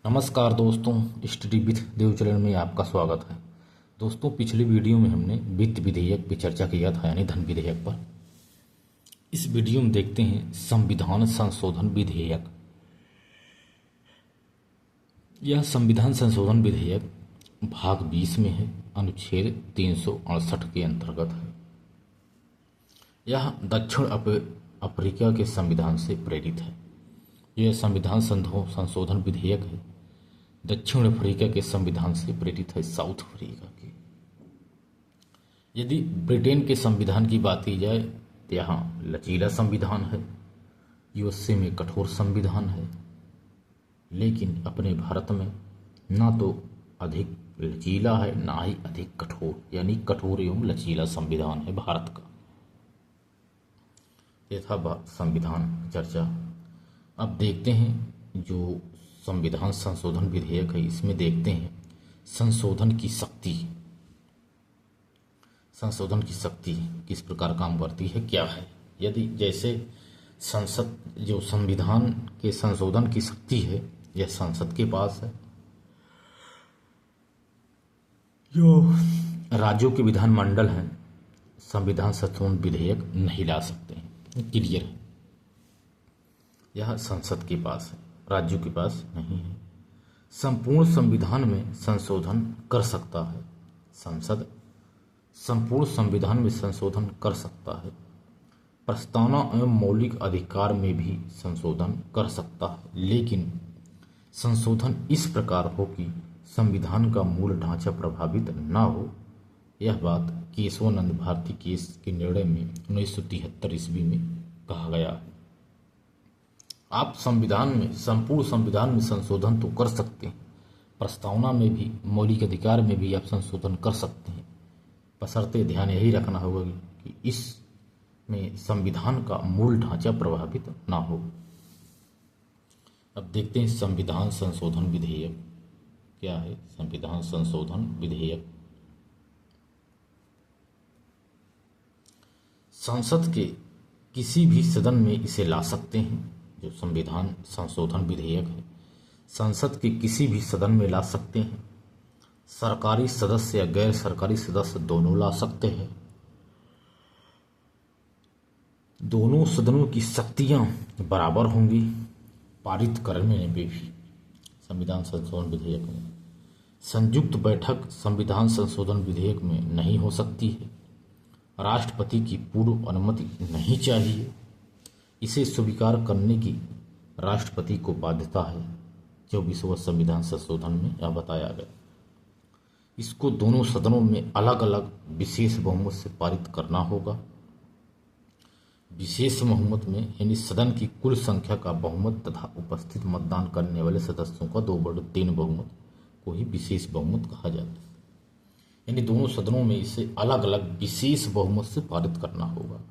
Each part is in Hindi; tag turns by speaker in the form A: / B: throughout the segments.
A: नमस्कार दोस्तों, स्टडी विथ देव चरण में आपका स्वागत है। दोस्तों, पिछली वीडियो में हमने वित्त विधेयक पर चर्चा किया था, यानी धन विधेयक पर। इस वीडियो में देखते हैं संविधान संशोधन विधेयक। यह संविधान संशोधन विधेयक भाग 20 में है, अनुच्छेद 368 के अंतर्गत है। यह दक्षिण अफ्रीका के संविधान से प्रेरित है। यह संविधान संशोधन विधेयक है, दक्षिण अफ्रीका के संविधान से प्रेरित है, साउथ अफ्रीका के। यदि ब्रिटेन के संविधान की बात की जाए तो यहाँ लचीला संविधान है, यूएसए में कठोर संविधान है, लेकिन अपने भारत में ना तो अधिक लचीला है ना ही अधिक कठोर, यानी कठोर एवं लचीला संविधान है भारत का। यह था संविधान चर्चा। अब देखते हैं जो संविधान संशोधन विधेयक है, इसमें देखते हैं संशोधन की शक्ति। संशोधन की शक्ति किस प्रकार काम करती है, क्या है। यदि जैसे संसद, जो संविधान के संशोधन की शक्ति है, यह संसद के पास है। जो राज्यों के विधानमंडल हैं, संविधान संशोधन विधेयक नहीं ला सकते हैं, क्लियर है। यह संसद के पास है, राज्यों के पास नहीं है। संपूर्ण संविधान में संशोधन कर सकता है संसद, संपूर्ण संविधान में संशोधन कर सकता है। प्रस्तावना एवं मौलिक अधिकार में भी संशोधन कर सकता है, लेकिन संशोधन इस प्रकार हो कि संविधान का मूल ढांचा प्रभावित न हो। यह बात केशवानंद भारती केस के निर्णय में 1973 ईस्वी में कहा गया है। आप संविधान में, संपूर्ण संविधान में संशोधन तो कर सकते हैं, प्रस्तावना में भी, मौलिक अधिकार में भी आप संशोधन कर सकते हैं, बशर्ते ध्यान यही रखना होगा कि इसमें संविधान का मूल ढांचा प्रभावित ना हो। अब देखते हैं संविधान संशोधन विधेयक क्या है। संविधान संशोधन विधेयक संसद के किसी भी सदन में इसे ला सकते हैं। जो संविधान संशोधन विधेयक है, संसद के किसी भी सदन में ला सकते हैं। सरकारी सदस्य या गैर सरकारी सदस्य दोनों ला सकते हैं। दोनों सदनों की शक्तियां बराबर होंगी पारित करने में भी। संविधान संशोधन विधेयक में संयुक्त बैठक संविधान संशोधन विधेयक में नहीं हो सकती है। राष्ट्रपति की पूर्व अनुमति नहीं चाहिए। इसे स्वीकार करने की राष्ट्रपति को बाध्यता है। 24वें संविधान संशोधन में यह बताया गया। इसको दोनों सदनों में अलग अलग विशेष बहुमत से पारित करना होगा। विशेष बहुमत में यानी सदन की कुल संख्या का बहुमत तथा उपस्थित मतदान करने वाले सदस्यों का 2/3 बहुमत को ही विशेष बहुमत कहा जाता है। यानी दोनों सदनों में इसे अलग अलग विशेष बहुमत से पारित करना होगा।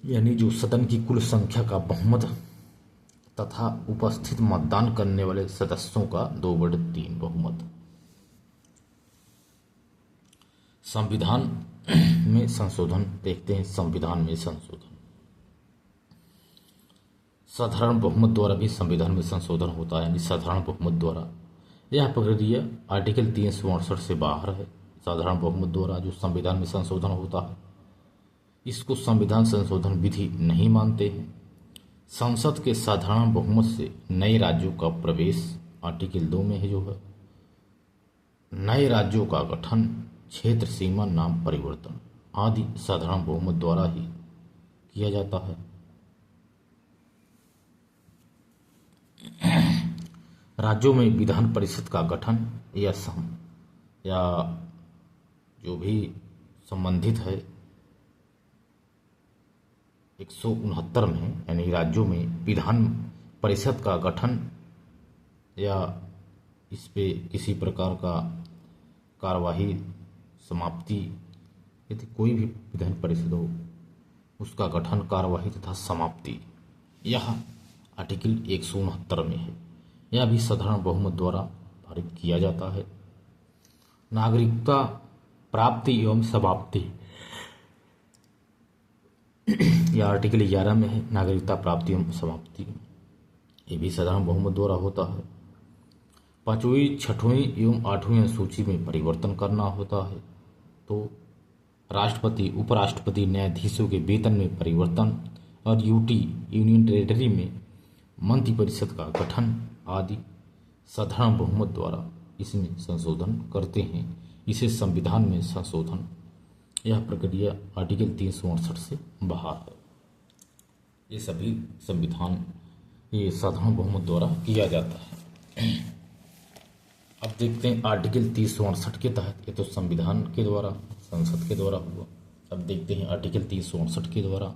A: यानी जो सदन की कुल संख्या का बहुमत तथा उपस्थित मतदान करने वाले सदस्यों का 2/3 बहुमत। संविधान में संशोधन देखते हैं। संविधान में संशोधन साधारण बहुमत द्वारा भी संविधान में संशोधन होता है, यानी साधारण बहुमत द्वारा। यह प्रक्रिया आर्टिकल 368 से बाहर है। साधारण बहुमत द्वारा जो संविधान में संशोधन होता है, इसको संविधान संशोधन विधि नहीं मानते हैं। संसद के साधारण बहुमत से नए राज्यों का प्रवेश आर्टिकल 2 में है, जो है नए राज्यों का गठन, क्षेत्र सीमा, नाम परिवर्तन आदि साधारण बहुमत द्वारा ही किया जाता है। राज्यों में विधान परिषद का गठन या जो भी संबंधित है 169 में, यानी राज्यों में विधान परिषद का गठन या इस पे किसी प्रकार का कार्यवाही समाप्ति, यदि कोई भी विधान परिषद हो उसका गठन, कार्यवाही तथा समाप्ति, यह आर्टिकल 169 में है। यह भी साधारण बहुमत द्वारा पारित किया जाता है। नागरिकता प्राप्ति एवं समाप्ति, यह आर्टिकल 11 में है, नागरिकता प्राप्ति एवं समाप्ति। ये भी साधारण बहुमत द्वारा होता है। 5वीं, 6वीं एवं 8वीं अनुसूची में परिवर्तन करना होता है तो राष्ट्रपति, उपराष्ट्रपति, न्यायाधीशों के वेतन में परिवर्तन और यूटी, यूनियन टेरिटरी में मंत्रिपरिषद का गठन आदि साधारण बहुमत द्वारा इसमें संशोधन करते हैं। इसे संविधान में संशोधन, यह प्रक्रिया आर्टिकल 368 से बाहर है। ये सभी संविधान ये साधारण बहुमत द्वारा किया जाता है। अब देखते हैं आर्टिकल 368 के तहत, ये तो संविधान के द्वारा, संसद के द्वारा हुआ। अब देखते हैं आर्टिकल 368 के द्वारा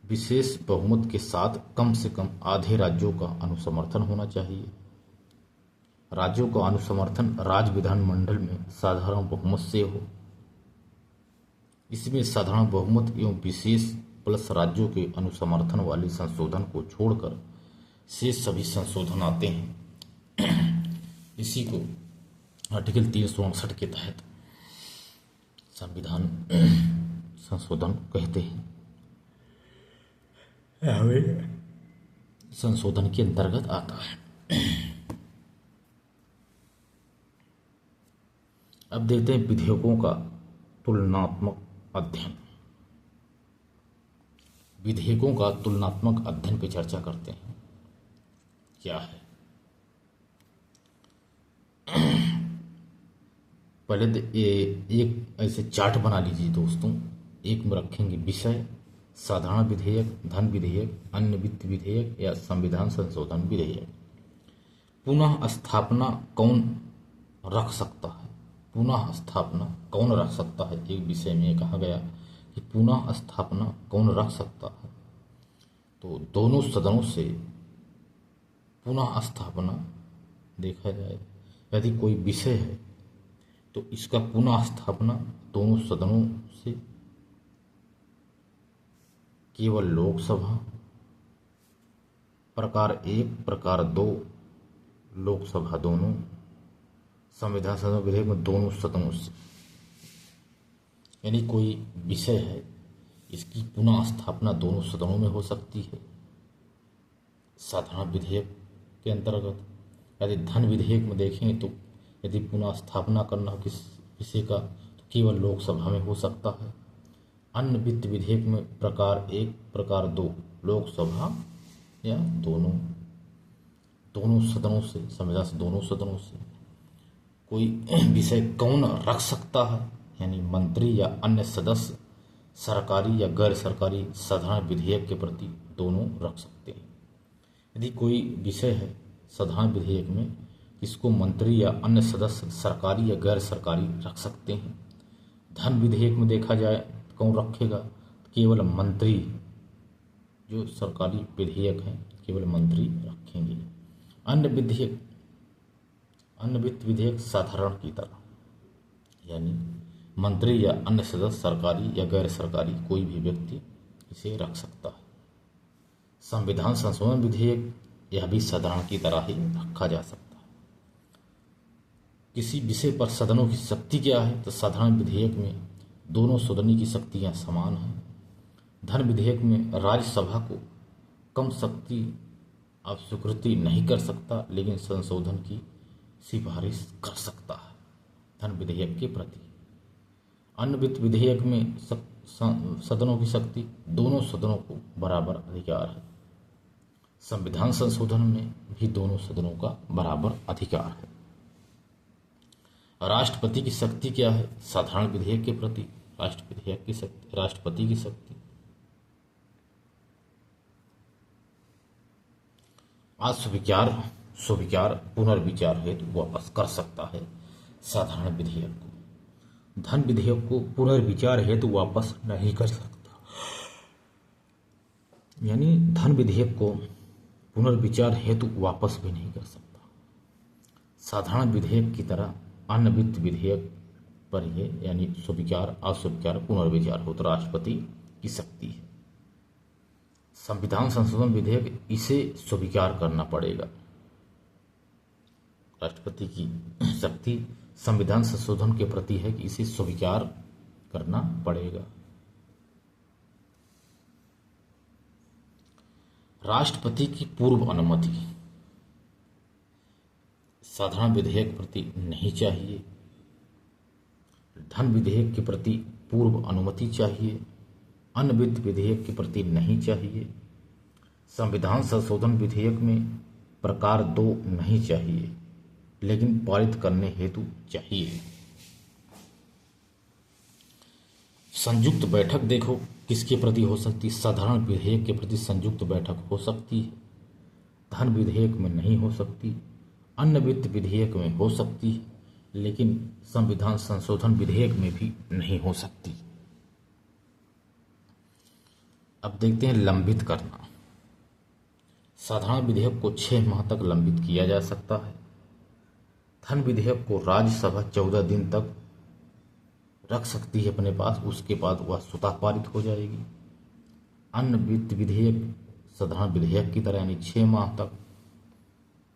A: विशेष बहुमत के साथ कम से कम आधे राज्यों का अनुसमर्थन होना चाहिए। राज्यों का अनुसमर्थन राज्य विधानमंडल में साधारण बहुमत से हो। इसमें साधारण बहुमत एवं विशेष प्लस राज्यों के अनुसमर्थन वाले संशोधन को छोड़कर शेष सभी संशोधन आते हैं। इसी को आर्टिकल 368 के तहत संविधान संशोधन कहते हैं। संशोधन के अंतर्गत आता है। अब देखते हैं विधेयकों का तुलनात्मक अध्ययन। विधेयकों का तुलनात्मक अध्ययन पे चर्चा करते हैं। क्या है? पहले तो एक ऐसे चार्ट बना लीजिए दोस्तों। एक में रखेंगे विषय, साधारण विधेयक, धन विधेयक, अन्य वित्त विधेयक या संविधान संशोधन विधेयक। पुनः स्थापना कौन रख सकता है? पुनः स्थापना कौन रख सकता है? एक विषय में कहा गया कि पुनः स्थापना कौन रख सकता है, तो दोनों सदनों से पुनः स्थापना देखा जाए। यदि कोई विषय है तो इसका पुनः स्थापना दोनों सदनों से केवल लोकसभा, प्रकार 1, प्रकार 2, लोकसभा दोनों, संविधान संशोधन विधेयक में दोनों सदनों से। यानी कोई विषय है, इसकी पुनः स्थापना दोनों सदनों में हो सकती है साधारण विधेयक के अंतर्गत। यदि धन विधेयक में देखें तो यदि पुनः स्थापना करना हो किस विषय का तो केवल लोकसभा में हो सकता है। अन्य वित्त विधेयक में प्रकार 1, प्रकार 2, लोकसभा या दोनों सदनों से, संविधान से दोनों सदनों से। कोई विषय कौन रख सकता है, यानी मंत्री या अन्य सदस्य सरकारी या गैर सरकारी साधारण विधेयक के प्रति दोनों रख सकते हैं। यदि कोई विषय है साधारण विधेयक में, इसको मंत्री या अन्य सदस्य सरकारी या गैर सरकारी रख सकते हैं। धन विधेयक में देखा जाए तो कौन रखेगा? केवल मंत्री, जो सरकारी विधेयक हैं केवल मंत्री रखेंगे। अन्य वित्त विधेयक साधारण की तरह, यानी मंत्री या अन्य सदस्य सरकारी या गैर सरकारी कोई भी व्यक्ति इसे रख सकता है। संविधान संशोधन विधेयक यह भी साधारण की तरह ही रखा जा सकता है। किसी विषय पर सदनों की शक्ति क्या है, तो साधारण विधेयक में दोनों सदनों की शक्तियां समान हैं। धन विधेयक में राज्यसभा को कम शक्ति अब स्वीकृति नहीं कर सकता, लेकिन संशोधन की सिफारिश कर सकता है धन विधेयक के प्रति। अन्य वित्त विधेयक में सदनों की शक्ति, दोनों सदनों को बराबर अधिकार है। संविधान संशोधन में भी दोनों सदनों का बराबर अधिकार है। राष्ट्रपति की शक्ति क्या है? साधारण विधेयक के प्रति राष्ट्रपति की शक्ति आज स्वीकार पुनर्विचार हेतु वापस कर सकता है साधारण विधेयक को। धन विधेयक को पुनर्विचार हेतु वापस नहीं कर सकता, यानी धन विधेयक को पुनर्विचार हेतु वापस भी नहीं कर सकता। साधारण विधेयक की तरह अन्य वित्त विधेयक पर यह, यानी स्वीकार अस्वीकार पुनर्विचार हो तो राष्ट्रपति की शक्ति है। संविधान संशोधन विधेयक इसे स्वीकार करना पड़ेगा। राष्ट्रपति की शक्ति संविधान संशोधन के प्रति है कि इसे स्वीकार करना पड़ेगा। राष्ट्रपति की पूर्व अनुमति साधारण विधेयक प्रति नहीं चाहिए। धन विधेयक के प्रति पूर्व अनुमति चाहिए। अन्य वित्त विधेयक के प्रति नहीं चाहिए। संविधान संशोधन विधेयक में प्रकार 2 नहीं चाहिए, लेकिन पारित करने हेतु चाहिए। संयुक्त बैठक देखो किसके प्रति हो सकती है। साधारण विधेयक के प्रति संयुक्त बैठक हो सकती है। धन विधेयक में नहीं हो सकती। अन्य वित्त विधेयक में हो सकती है, लेकिन संविधान संशोधन विधेयक में भी नहीं हो सकती। अब देखते हैं लंबित करना। साधारण विधेयक को 6 माह तक लंबित किया जा सकता है। धन विधेयक को राज्यसभा 14 दिन तक रख सकती है अपने पास, उसके बाद वह स्वतः पारित हो जाएगी। अन्य वित्त विधेयक साधारण विधेयक की तरह यानी 6 माह तक।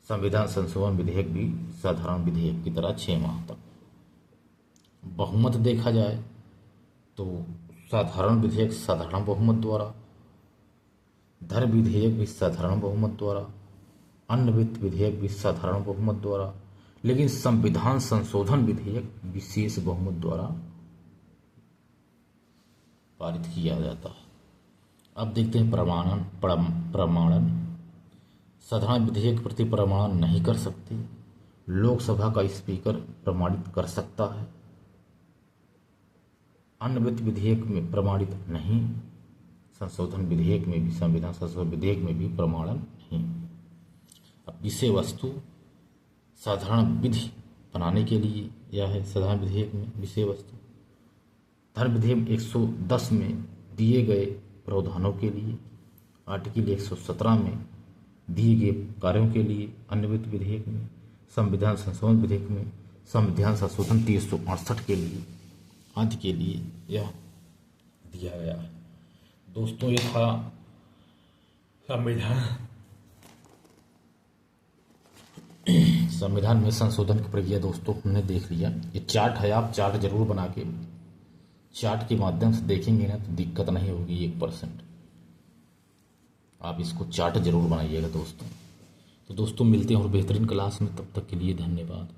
A: संविधान संशोधन विधेयक भी साधारण विधेयक की तरह 6 माह तक। बहुमत देखा जाए तो साधारण विधेयक साधारण बहुमत द्वारा, धन विधेयक भी साधारण बहुमत द्वारा, अन्य वित्त विधेयक भी साधारण बहुमत द्वारा, लेकिन संविधान संशोधन विधेयक विशेष बहुमत द्वारा पारित किया जाता है। अब देखते हैं प्रमाणन। साधारण विधेयक के प्रति प्रमाणन नहीं कर सकते। लोकसभा का स्पीकर प्रमाणित कर सकता है। अन्य वित्त विधेयक में प्रमाणित नहीं। संशोधन विधेयक में भी, संविधान संशोधन विधेयक में भी प्रमाणन नहीं। अब विषय वस्तु साधारण विधि बनाने के लिए यह है। साधारण विधेयक में विषय वस्तु धन विधेयक 110 में दिए गए प्रावधानों के लिए, आर्टिकल 117 में दिए गए कार्यों के लिए। अन्य वित्त विधेयक में, संविधान संशोधन विधेयक में, संविधान संशोधन 368 के लिए आदि के लिए यह दिया गया है। दोस्तों, ये था संविधान में संशोधन की प्रक्रिया। दोस्तों, हमने देख लिया। ये चार्ट है, आप चार्ट जरूर बना के चार्ट के माध्यम से देखेंगे ना तो दिक्कत नहीं होगी 1%। आप इसको चार्ट जरूर बनाइएगा दोस्तों। तो दोस्तों, मिलते हैं और बेहतरीन क्लास में। तब तक के लिए धन्यवाद।